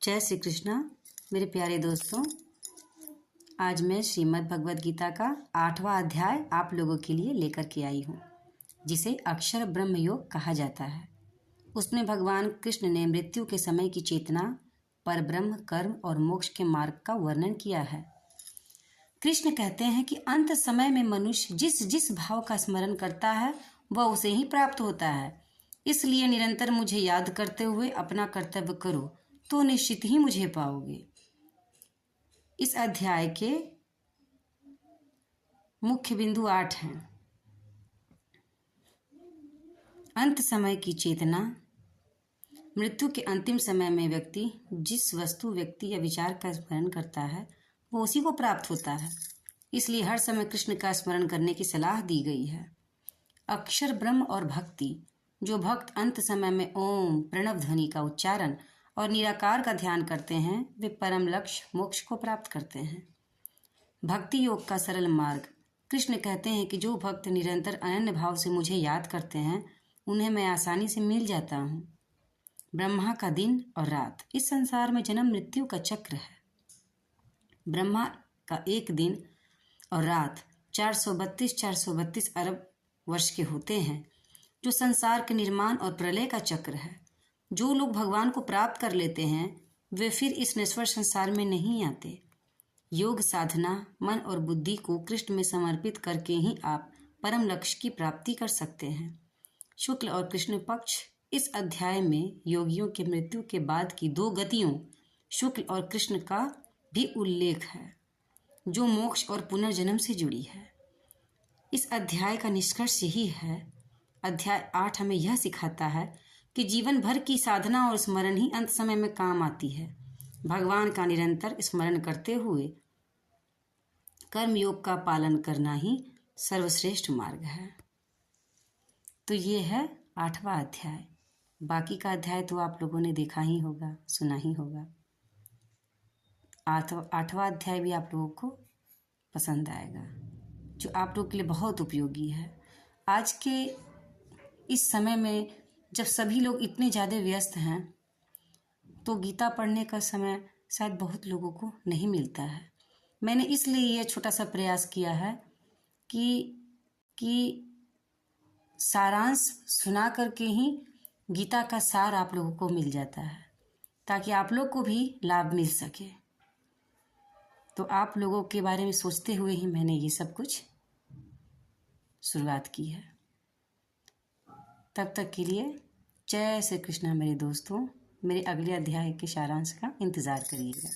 जय श्री कृष्णा। मेरे प्यारे दोस्तों, आज मैं श्रीमद् भगवद गीता का 8वां अध्याय आप लोगों के लिए लेकर के आई हूँ, जिसे अक्षर ब्रह्म योग कहा जाता है। उसमें भगवान कृष्ण ने मृत्यु के समय की चेतना, परब्रह्म, कर्म और मोक्ष के मार्ग का वर्णन किया है। कृष्ण कहते हैं कि अंत समय में मनुष्य जिस जिस भाव का स्मरण करता है वह उसे ही प्राप्त होता है। इसलिए निरंतर मुझे याद करते हुए अपना कर्तव्य करो तो निश्चित ही मुझे पाओगे। इस अध्याय के मुख्य बिंदु 8 हैं। अंत समय की चेतना। मृत्यु के अंतिम समय में व्यक्ति जिस वस्तु, व्यक्ति या विचार का स्मरण करता है वो उसी को प्राप्त होता है। इसलिए हर समय कृष्ण का स्मरण करने की सलाह दी गई है। अक्षर ब्रह्म और भक्ति। जो भक्त अंत समय में ओम प्रणव ध्वनि का उच्चारण और निराकार का ध्यान करते हैं वे परम लक्ष्य मोक्ष को प्राप्त करते हैं। भक्ति योग का सरल मार्ग। कृष्ण कहते हैं कि जो भक्त निरंतर अनन्य भाव से मुझे याद करते हैं उन्हें मैं आसानी से मिल जाता हूँ। ब्रह्मा का दिन और रात। इस संसार में जन्म मृत्यु का चक्र है। ब्रह्मा का एक दिन और रात 432 अरब वर्ष के होते हैं, जो संसार के निर्माण और प्रलय का चक्र है। जो लोग भगवान को प्राप्त कर लेते हैं वे फिर इस नश्वर संसार में नहीं आते। योग साधना, मन और बुद्धि को कृष्ण में समर्पित करके ही आप परम लक्ष्य की प्राप्ति कर सकते हैं। शुक्ल और कृष्ण पक्ष। इस अध्याय में योगियों के मृत्यु के बाद की 2 गतियों शुक्ल और कृष्ण का भी उल्लेख है, जो मोक्ष और पुनर्जन्म से जुड़ी है। इस अध्याय का निष्कर्ष यही है। अध्याय 8 हमें यह सिखाता है कि जीवन भर की साधना और स्मरण ही अंत समय में काम आती है। भगवान का निरंतर स्मरण करते हुए कर्म योग का पालन करना ही सर्वश्रेष्ठ मार्ग है। तो ये है 8वां अध्याय। बाकी का अध्याय तो आप लोगों ने देखा ही होगा, सुना ही होगा। 8वां अध्याय भी आप लोगों को पसंद आएगा, जो आप लोग के लिए बहुत उपयोगी है। आज के इस समय में जब सभी लोग इतने ज़्यादा व्यस्त हैं तो गीता पढ़ने का समय शायद बहुत लोगों को नहीं मिलता है। मैंने इसलिए यह छोटा सा प्रयास किया है कि सारांश सुना करके ही गीता का सार आप लोगों को मिल जाता है, ताकि आप लोग को भी लाभ मिल सके। तो आप लोगों के बारे में सोचते हुए ही मैंने ये सब कुछ शुरुआत की है। तब तक के लिए जय श्री कृष्णा मेरे दोस्तों। मेरे अगले अध्याय के सारांश का इंतज़ार करिएगा।